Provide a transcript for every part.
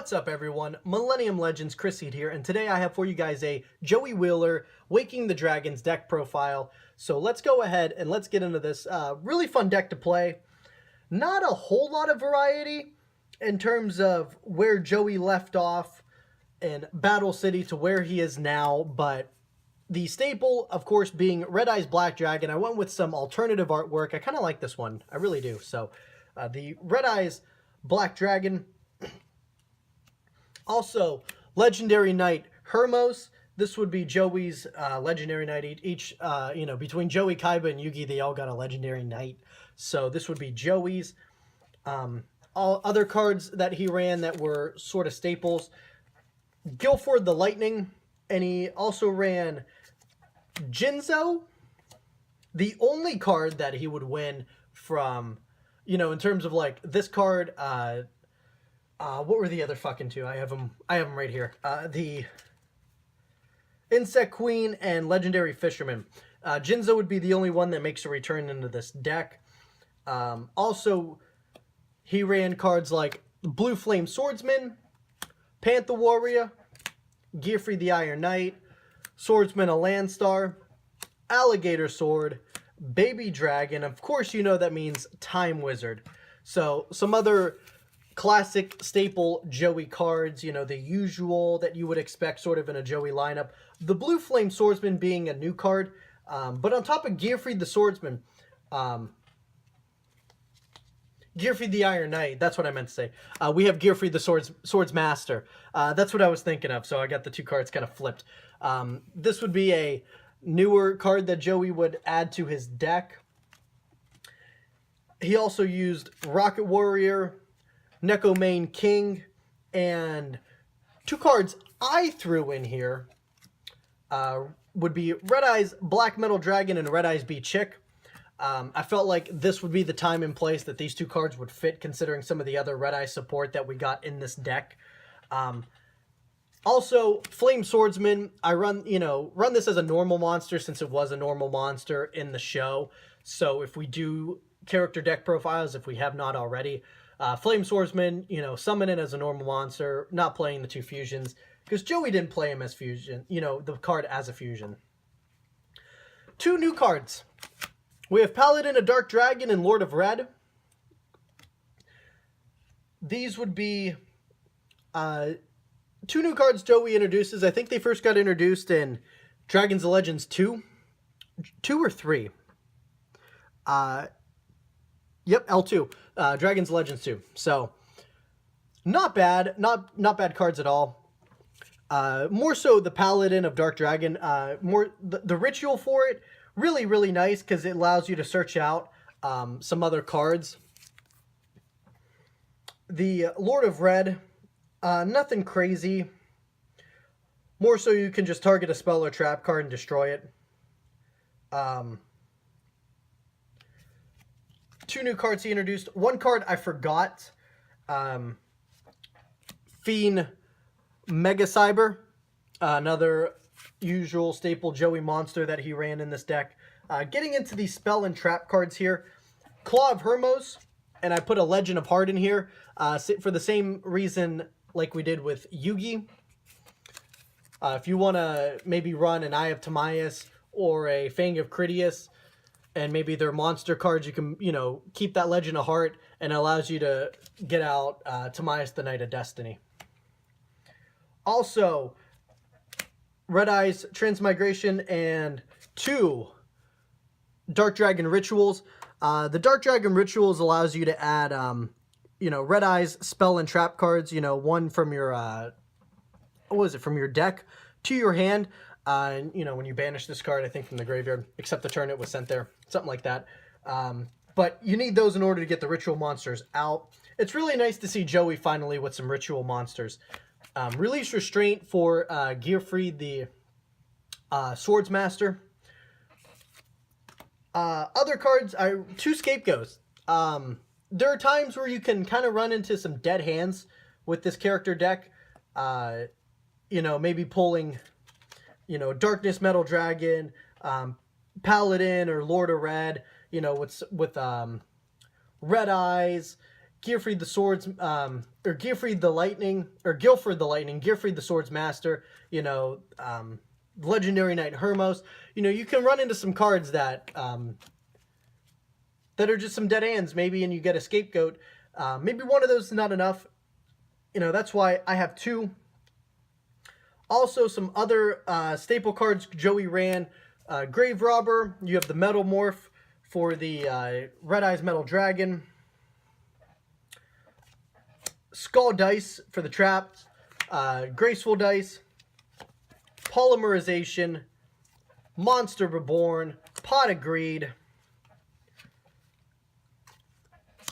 What's up, everyone? Millennium Legends Chris here, and today I have for you guys a Joey Wheeler Waking the Dragons deck profile. So let's go ahead and let's get into this. Really fun deck to play. Not a whole lot of variety in terms of where Joey left off in Battle City to where he is now, but the staple, of course, being Red Eyes Black Dragon. I went with some alternative artwork. I kind of like this one. I really do. So the Red Eyes Black Dragon. Also, Legendary Knight Hermos. This would be Joey's Legendary Knight. Each, between Joey, Kaiba, and Yugi, they all got a Legendary Knight. So this would be Joey's. All other cards that he ran that were sort of staples. Guilford the Lightning. And he also ran Jinzo. The only card that he would win from, in terms of like this card, what were the other fucking two? I have them right here. The Insect Queen and Legendary Fisherman. Jinzo would be the only one that makes a return into this deck. Also, he ran cards like Blue Flame Swordsman, Panther Warrior, Gearfree the Iron Knight, Swordsman a Landstar, Alligator Sword, Baby Dragon. Of course, that means Time Wizard. So some other classic staple Joey cards, the usual that you would expect sort of in a Joey lineup. The Blue Flame Swordsman being a new card, but on top of Gearfree the Swordsman, Gearfree the Iron Knight, that's what I meant to say. We have Gearfree the Swords Master. That's what I was thinking of, so I got the two cards kind of flipped. This would be a newer card that Joey would add to his deck. He also used Rocket Warrior, Neko Main King, and two cards I threw in here would be Red Eyes Black Metal Dragon and Red Eyes B Chick. I felt like this would be the time and place that these two cards would fit, considering some of the other Red Eye support that we got in this deck. Also, Flame Swordsman, I run this as a normal monster since it was a normal monster in the show. So if we do character deck profiles, if we have not already, Flame Swordsman, summon it as a normal monster, not playing the two fusions, because Joey didn't play him as fusion, the card as a fusion. Two new cards. We have Paladin of Dark Dragon and Lord of Red. These would be two new cards Joey introduces. I think they first got introduced in Dragons of Legends 2. 2 or 3. Yep, L2. Dragons Legends 2. So, not bad. Not bad cards at all. More so the Paladin of Dark Dragon. The ritual for it, really, really nice because it allows you to search out some other cards. The Lord of Red, nothing crazy. More so you can just target a spell or trap card and destroy it. Two new cards he introduced. One card I forgot. Fiend Mega Cyber. Another usual staple Joey monster that he ran in this deck. Getting into the spell and trap cards here. Claw of Hermos. And I put a Legend of Heart in here. For the same reason like we did with Yugi. If you want to maybe run an Eye of Timaeus or a Fang of Critias, and maybe they're monster cards, you can, keep that Legend of Heart, and it allows you to get out Timaeus the Knight of Destiny. Also, Red Eyes Transmigration and two Dark Dragon Rituals. The Dark Dragon Rituals allows you to add, Red Eyes spell and trap cards, one from your, from your deck to your hand. When you banish this card, I think from the graveyard, except the turn it was sent there, something like that. But you need those in order to get the ritual monsters out. It's really nice to see Joey finally with some ritual monsters. Release Restraint for Gearfree the Swordsmaster. Other cards are two Scapegoats. There are times where you can kind of run into some dead hands with this character deck. Maybe pulling Darkness Metal Dragon, Paladin or Lord of Red, with Red Eyes Gearfried the Swords, or Gearfried the Lightning, or Guilford the Lightning, Gearfried the Swords Master, you know, Legendary Knight Hermos. You know, you can run into some cards that that are just some dead hands, maybe, and you get a scapegoat. Maybe one of those is not enough. You know, that's why I have two. Also, some other staple cards Joey ran. Grave Robber, you have the Metal Morph for the Red Eyes Metal Dragon. Skull Dice for the Traps. Graceful Dice. Polymerization. Monster Reborn. Pot of Greed.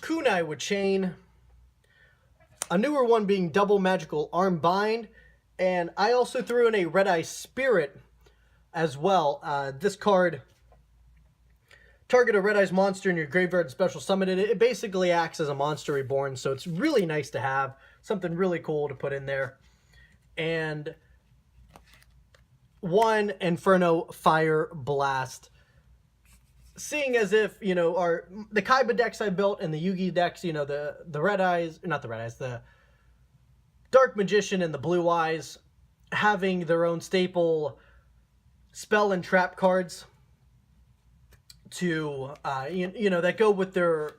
Kunai with Chain. A newer one being Double Magical Arm Bind. And I also threw in a Red Eye Spirit as well. This card, target a Red Eyes monster in your graveyard, special summon it. It basically acts as a monster reborn, so it's really nice to have. Something really cool to put in there. And one Inferno Fire Blast. Seeing as if, you know, the Kaiba decks I built and the Yugi decks, you know, the Red Eyes, not the Red Eyes, the Dark Magician and the Blue Eyes having their own staple spell and trap cards to, you know, that go with their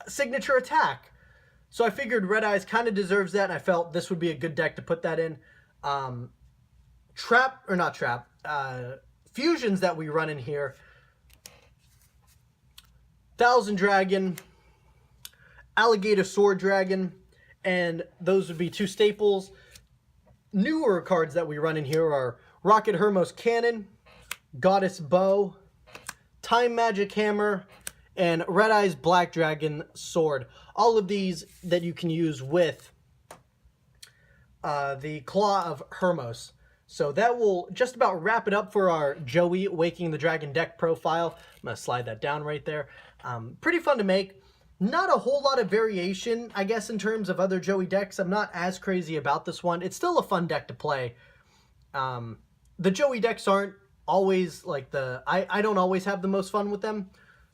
signature attack. So I figured Red Eyes kind of deserves that, and I felt this would be a good deck to put that in. Fusions that we run in here. Thousand Dragon, Alligator Sword Dragon, and those would be two staples. Newer cards that we run in here are Rocket Hermos Cannon, Goddess Bow, Time Magic Hammer, and Red Eyes Black Dragon Sword. All of these that you can use with the Claw of Hermos. So that will just about wrap it up for our Joey Waking the Dragon deck profile. I'm going to slide that down right there. Pretty fun to make. Not a whole lot of variation, I guess, in terms of other Joey decks. I'm not as crazy about this one. It's still a fun deck to play. The Joey decks aren't always like I don't always have the most fun with them.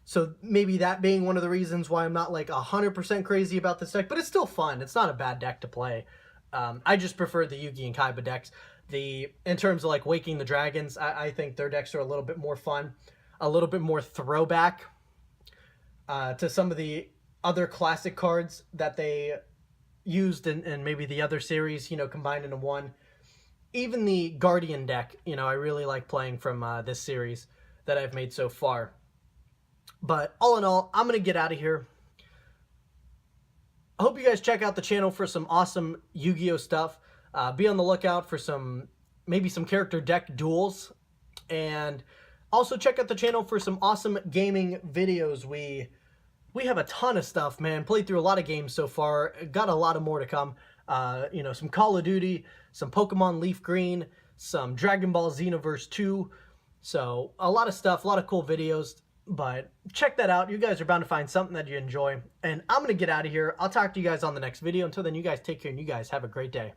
So maybe that being one of the reasons why I'm not like 100% crazy about this deck. But it's still fun. It's not a bad deck to play. I just prefer the Yugi and Kaiba decks. In terms of like Waking the Dragons, I think their decks are a little bit more fun. A little bit more throwback to some of the other classic cards that they used in maybe the other series, you know, combined into one. Even the Guardian deck, you know, I really like playing from this series that I've made so far. But all in all, I'm going to get out of here. I hope you guys check out the channel for some awesome Yu-Gi-Oh stuff. Be on the lookout for maybe some character deck duels. And also check out the channel for some awesome gaming videos. We have a ton of stuff, man. Played through a lot of games so far. Got a lot of more to come. You know, some Call of Duty, some Pokemon Leaf Green, some Dragon Ball Xenoverse 2. So a lot of stuff, a lot of cool videos. But check that out. You guys are bound to find something that you enjoy. And I'm going to get out of here. I'll talk to you guys on the next video. Until then, you guys take care and you guys have a great day.